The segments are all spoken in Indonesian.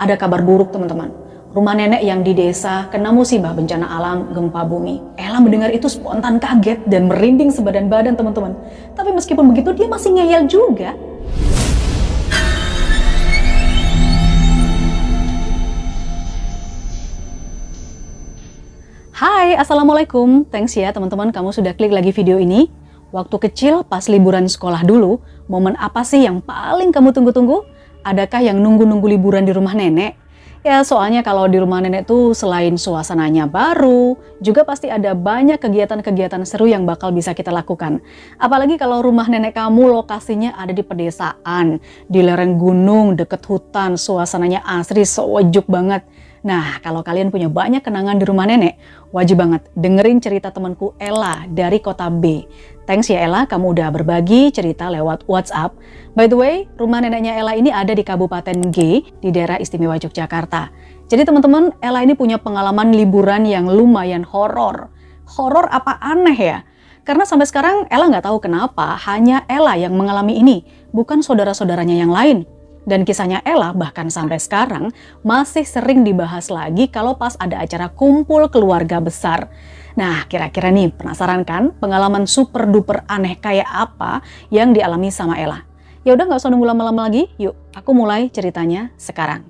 Ada kabar buruk teman-teman. Rumah nenek yang di desa kena musibah bencana alam gempa bumi. Ella mendengar itu spontan kaget dan merinding sebadan badan teman-teman. Tapi meskipun begitu dia masih ngeyel juga. Hai, Assalamualaikum. Thanks ya teman-teman kamu sudah klik lagi video ini. Waktu kecil pas liburan sekolah dulu, momen apa sih yang paling kamu tunggu-tunggu? Adakah yang nunggu-nunggu liburan di rumah nenek? Ya soalnya kalau di rumah nenek tuh selain suasananya baru, juga pasti ada banyak kegiatan-kegiatan seru yang bakal bisa kita lakukan. Apalagi kalau rumah nenek kamu lokasinya ada di pedesaan, di lereng gunung, deket hutan, suasananya asri, sejuk banget. Nah, kalau kalian punya banyak kenangan di rumah nenek, wajib banget dengerin cerita temanku Ella dari kota B. Thanks ya Ella, kamu udah berbagi cerita lewat WhatsApp. By the way, rumah neneknya Ella ini ada di Kabupaten G, di daerah istimewa Yogyakarta. Jadi teman-teman, Ella ini punya pengalaman liburan yang lumayan horor. Horor apa aneh ya? Karena sampai sekarang Ella nggak tahu kenapa hanya Ella yang mengalami ini, bukan saudara-saudaranya yang lain. Dan kisahnya Ella bahkan sampai sekarang masih sering dibahas lagi kalau pas ada acara kumpul keluarga besar. Nah, kira-kira nih penasaran kan pengalaman super duper aneh kayak apa yang dialami sama Ella? Ya udah nggak usah nunggu lama-lama lagi, yuk aku mulai ceritanya sekarang.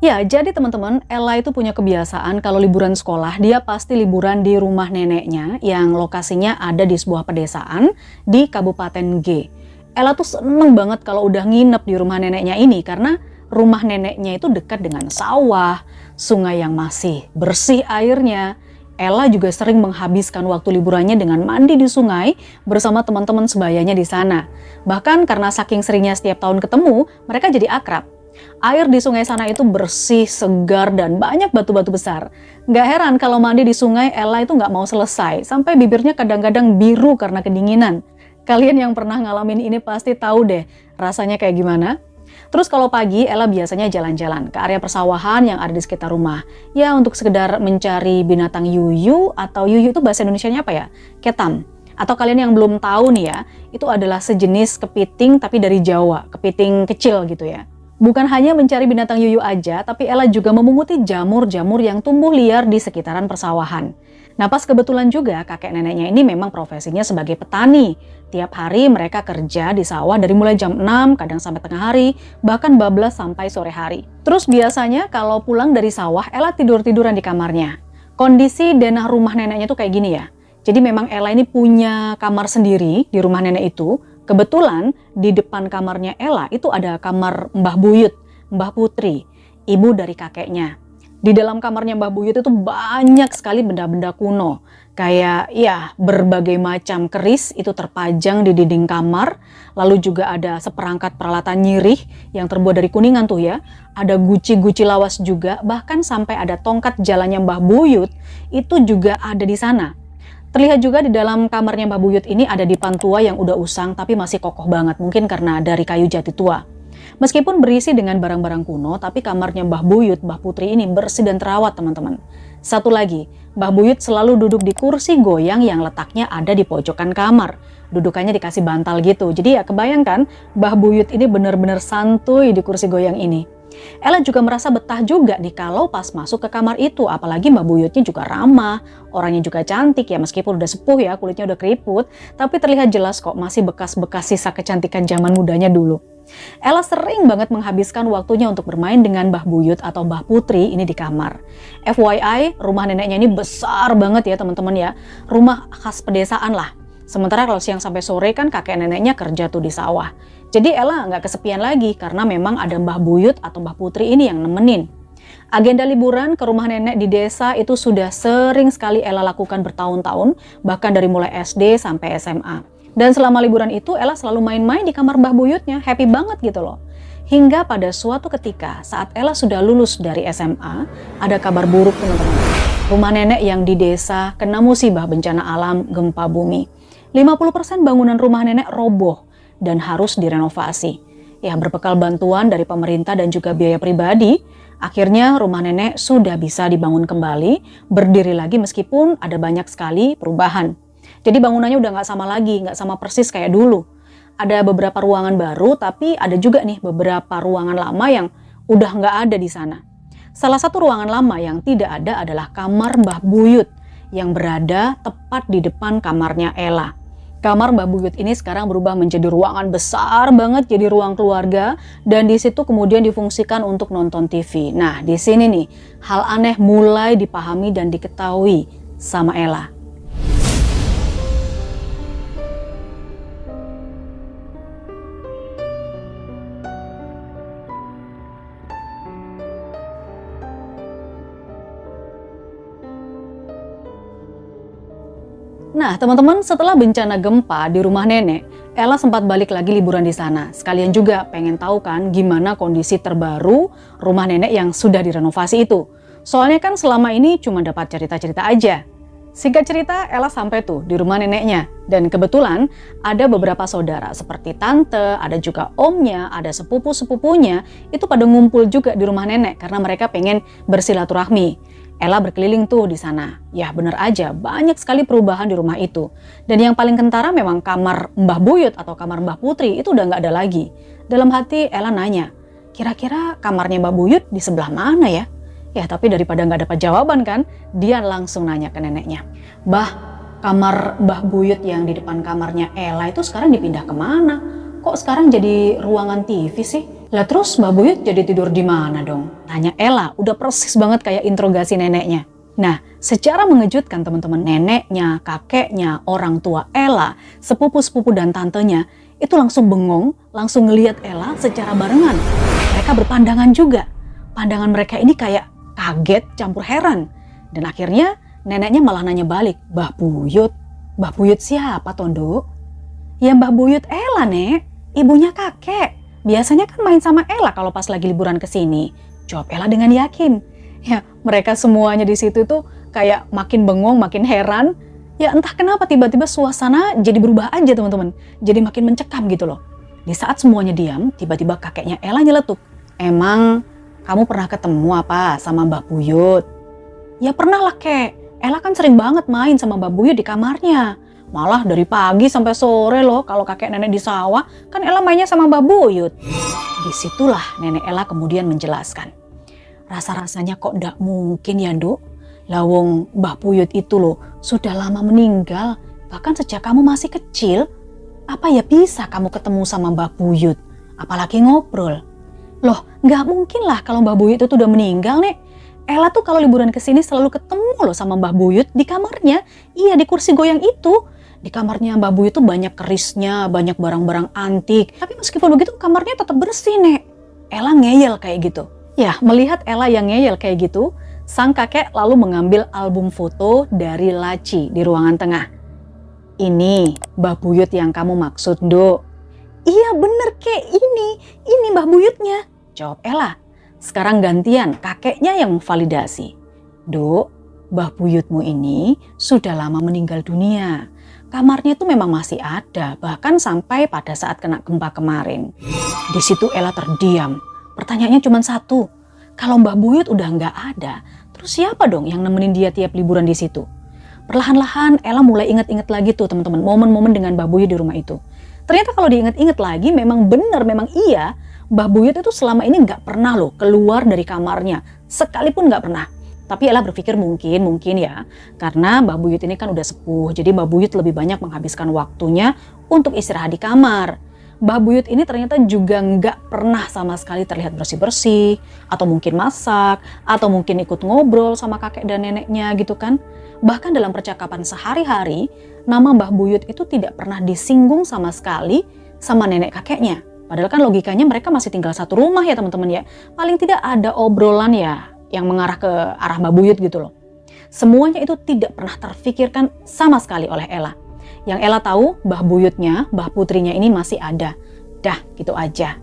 Ya, jadi teman-teman, Ella itu punya kebiasaan kalau liburan sekolah, dia pasti liburan di rumah neneknya yang lokasinya ada di sebuah pedesaan di Kabupaten G. Ella tuh seneng banget kalau udah nginep di rumah neneknya ini karena rumah neneknya itu dekat dengan sawah, sungai yang masih bersih airnya. Ella juga sering menghabiskan waktu liburannya dengan mandi di sungai bersama teman-teman sebayanya di sana. Bahkan karena saking seringnya setiap tahun ketemu, mereka jadi akrab. Air di sungai sana itu bersih, segar, dan banyak batu-batu besar. Gak heran kalau mandi di sungai, Ella itu gak mau selesai, sampai bibirnya kadang-kadang biru karena kedinginan. Kalian yang pernah ngalamin ini pasti tahu deh rasanya kayak gimana. Terus kalau pagi, Ella biasanya jalan-jalan ke area persawahan yang ada di sekitar rumah. Ya untuk sekedar mencari binatang yuyu, atau yuyu itu bahasa Indonesianya apa ya? Ketam. Atau kalian yang belum tahu nih ya, itu adalah sejenis kepiting tapi dari Jawa, kepiting kecil gitu ya. Bukan hanya mencari binatang yuyu aja, tapi Ella juga memunguti jamur-jamur yang tumbuh liar di sekitaran persawahan. Nah pas kebetulan juga kakek neneknya ini memang profesinya sebagai petani. Tiap hari mereka kerja di sawah dari mulai jam 6, kadang sampai tengah hari, bahkan bablas sampai sore hari. Terus biasanya kalau pulang dari sawah, Ella tidur-tiduran di kamarnya. Kondisi denah rumah neneknya tuh kayak gini ya. Jadi memang Ella ini punya kamar sendiri di rumah nenek itu. Kebetulan di depan kamarnya Ella itu ada kamar Mbah Buyut, Mbah Putri, ibu dari kakeknya. Di dalam kamarnya Mbah Buyut itu banyak sekali benda-benda kuno. Kayak ya berbagai macam keris itu terpajang di dinding kamar. Lalu juga ada seperangkat peralatan nyirih yang terbuat dari kuningan tuh ya. Ada guci-guci lawas juga, bahkan sampai ada tongkat jalannya Mbah Buyut itu juga ada di sana. Terlihat juga di dalam kamarnya Mbah Buyut ini ada dipan tua yang udah usang tapi masih kokoh banget, mungkin karena dari kayu jati tua. Meskipun berisi dengan barang-barang kuno, tapi kamarnya Mbah Buyut, Mbah Putri ini bersih dan terawat teman-teman. Satu lagi, Mbah Buyut selalu duduk di kursi goyang yang letaknya ada di pojokan kamar. Dudukannya dikasih bantal gitu, jadi ya kebayangkan Mbah Buyut ini benar-benar santuy di kursi goyang ini. Ella juga merasa betah juga nih kalau pas masuk ke kamar itu, apalagi Mbah Buyutnya juga ramah, orangnya juga cantik ya meskipun udah sepuh ya, kulitnya udah keriput, tapi terlihat jelas kok masih bekas-bekas sisa kecantikan zaman mudanya dulu. Ella sering banget menghabiskan waktunya untuk bermain dengan Mbah Buyut atau Mbah Putri ini di kamar. FYI, rumah neneknya ini besar banget ya teman-teman ya, rumah khas pedesaan lah. Sementara kalau siang sampai sore kan kakek neneknya kerja tuh di sawah. Jadi Ella nggak kesepian lagi karena memang ada Mbah Buyut atau Mbah Putri ini yang nemenin. Agenda liburan ke rumah nenek di desa itu sudah sering sekali Ella lakukan bertahun-tahun, bahkan dari mulai SD sampai SMA. Dan selama liburan itu Ella selalu main-main di kamar Mbah Buyutnya, happy banget gitu loh. Hingga pada suatu ketika saat Ella sudah lulus dari SMA, ada kabar buruk teman-teman. Rumah nenek yang di desa kena musibah bencana alam gempa bumi. 50% bangunan rumah nenek roboh dan harus direnovasi. Ya, berbekal bantuan dari pemerintah dan juga biaya pribadi, akhirnya rumah nenek sudah bisa dibangun kembali, berdiri lagi meskipun ada banyak sekali perubahan. Jadi bangunannya udah nggak sama lagi, nggak sama persis kayak dulu. Ada beberapa ruangan baru, tapi ada juga nih beberapa ruangan lama yang udah nggak ada di sana. Salah satu ruangan lama yang tidak ada adalah kamar Mbah Buyut yang berada tepat di depan kamarnya Ella. Kamar Mbah Buyut ini sekarang berubah menjadi ruangan besar banget, jadi ruang keluarga, dan di situ kemudian difungsikan untuk nonton TV. Nah, di sini nih hal aneh mulai dipahami dan diketahui sama Ella. Nah, teman-teman, setelah bencana gempa di rumah nenek, Ella sempat balik lagi liburan di sana. Sekalian juga pengen tahu kan gimana kondisi terbaru rumah nenek yang sudah direnovasi itu. Soalnya kan selama ini cuma dapat cerita-cerita aja. Singkat cerita, Ella sampai tuh di rumah neneknya. Dan kebetulan ada beberapa saudara seperti tante, ada juga omnya, ada sepupu-sepupunya. Itu pada ngumpul juga di rumah nenek karena mereka pengen bersilaturahmi. Ella berkeliling tuh di sana. Ya bener aja, banyak sekali perubahan di rumah itu. Dan yang paling kentara memang kamar Mbah Buyut atau kamar Mbah Putri itu udah nggak ada lagi. Dalam hati Ella nanya, kira-kira kamarnya Mbah Buyut di sebelah mana ya? Ya tapi daripada nggak dapat jawaban kan, dia langsung nanya ke neneknya. Bah, kamar Mbah Buyut yang di depan kamarnya Ella itu sekarang dipindah kemana? Kok sekarang jadi ruangan TV sih? Lah terus Mbah Buyut jadi tidur di mana dong? Tanya Ella, udah persis banget kayak interogasi neneknya. Nah, secara mengejutkan teman-teman, neneknya, kakeknya, orang tua Ella, sepupu-sepupu dan tantenya, itu langsung bengong, langsung ngelihat Ella secara barengan. Mereka berpandangan juga. Pandangan mereka ini kayak kaget campur heran. Dan akhirnya neneknya malah nanya balik, Mbah Buyut? Mbah Buyut siapa Tondo? Ya Mbah Buyut Ella, Nek. Ibunya kakek. Biasanya kan main sama Ella kalau pas lagi liburan ke sini. Jawab Ella dengan yakin. Ya, mereka semuanya di situ tuh kayak makin bengong, makin heran. Ya entah kenapa tiba-tiba suasana jadi berubah aja teman-teman. Jadi makin mencekam gitu loh. Di saat semuanya diam, tiba-tiba kakeknya Ella nyeletuk. Emang kamu pernah ketemu apa sama Mbah Buyut? Ya pernah lah kek. Ella kan sering banget main sama Mbah Buyut di kamarnya. Malah dari pagi sampai sore loh kalau kakek nenek di sawah, kan Ella mainnya sama Mbah Buyut. Disitulah nenek Ella kemudian menjelaskan. Rasa-rasanya kok ndak mungkin ya Nduk. Lawong Mbah Buyut itu loh sudah lama meninggal, bahkan sejak kamu masih kecil. Apa ya bisa kamu ketemu sama Mbah Buyut? Apalagi ngobrol. Loh nggak mungkin lah kalau Mbah Buyut itu udah meninggal Nek. Ella tuh kalau liburan ke sini selalu ketemu loh sama Mbah Buyut di kamarnya. Iya di kursi goyang itu. Di kamarnya Mbah Buyut tuh banyak kerisnya, banyak barang-barang antik. Tapi meskipun begitu kamarnya tetap bersih, Nek. Ella ngeyel kayak gitu. Ya, melihat Ella yang ngeyel kayak gitu, sang kakek lalu mengambil album foto dari laci di ruangan tengah. Ini Mbah Buyut yang kamu maksud, Dok. Iya bener kek, ini Mbah Buyutnya. Jawab Ella. Sekarang gantian kakeknya yang memvalidasi. Dok, Mbah Buyutmu ini sudah lama meninggal dunia. Kamarnya itu memang masih ada, bahkan sampai pada saat kena gempa kemarin. Di situ Ella terdiam. Pertanyaannya cuma satu. Kalau Mbah Buyut udah nggak ada, terus siapa dong yang nemenin dia tiap liburan di situ? Perlahan-lahan Ella mulai inget-inget lagi tuh teman-teman, momen-momen dengan Mbah Buyut di rumah itu. Ternyata kalau diinget-inget lagi, memang benar, memang iya, Mbah Buyut itu selama ini nggak pernah loh keluar dari kamarnya, sekalipun nggak pernah. Tapi Ella berpikir mungkin ya, karena Mbah Buyut ini kan udah sepuh, jadi Mbah Buyut lebih banyak menghabiskan waktunya untuk istirahat di kamar. Mbah Buyut ini ternyata juga nggak pernah sama sekali terlihat bersih-bersih, atau mungkin masak, atau mungkin ikut ngobrol sama kakek dan neneknya gitu kan. Bahkan dalam percakapan sehari-hari, nama Mbah Buyut itu tidak pernah disinggung sama sekali sama nenek kakeknya. Padahal kan logikanya mereka masih tinggal satu rumah ya teman-teman ya. Paling tidak ada obrolan ya yang mengarah ke arah Mbah Buyut gitu loh. Semuanya itu tidak pernah terfikirkan sama sekali oleh Ella. Yang Ella tahu Mbah Buyutnya, Mbah Putrinya ini masih ada. Dah gitu aja.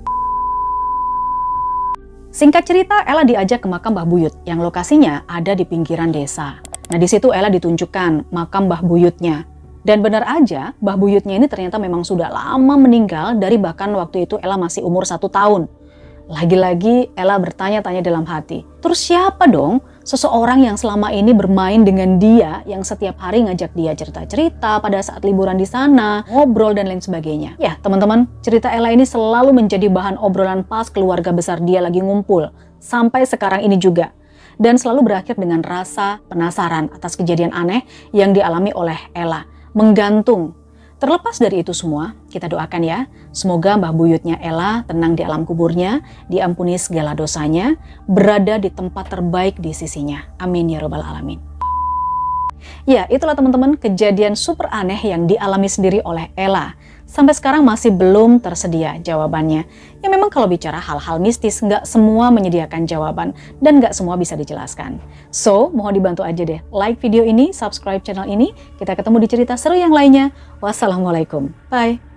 Singkat cerita, Ella diajak ke makam Mbah Buyut yang lokasinya ada di pinggiran desa. Nah di situ Ella ditunjukkan makam Mbah Buyutnya. Dan benar aja, Mbah Buyutnya ini ternyata memang sudah lama meninggal dari bahkan waktu itu Ella masih umur 1 tahun. Lagi-lagi Ella bertanya-tanya dalam hati, terus siapa dong seseorang yang selama ini bermain dengan dia, yang setiap hari ngajak dia cerita-cerita pada saat liburan di sana, ngobrol dan lain sebagainya. Ya teman-teman, cerita Ella ini selalu menjadi bahan obrolan pas keluarga besar dia lagi ngumpul, sampai sekarang ini juga. Dan selalu berakhir dengan rasa penasaran atas kejadian aneh yang dialami oleh Ella, menggantung. Terlepas dari itu semua, kita doakan ya, semoga Mbah Buyutnya Ella tenang di alam kuburnya, diampuni segala dosanya, berada di tempat terbaik di sisinya. Amin ya robbal alamin. Ya, itulah teman-teman kejadian super aneh yang dialami sendiri oleh Ella. Sampai sekarang masih belum tersedia jawabannya. Ya memang kalau bicara hal-hal mistis, nggak semua menyediakan jawaban dan nggak semua bisa dijelaskan. So, mohon dibantu aja deh. Like video ini, subscribe channel ini. Kita ketemu di cerita seru yang lainnya. Wassalamualaikum. Bye.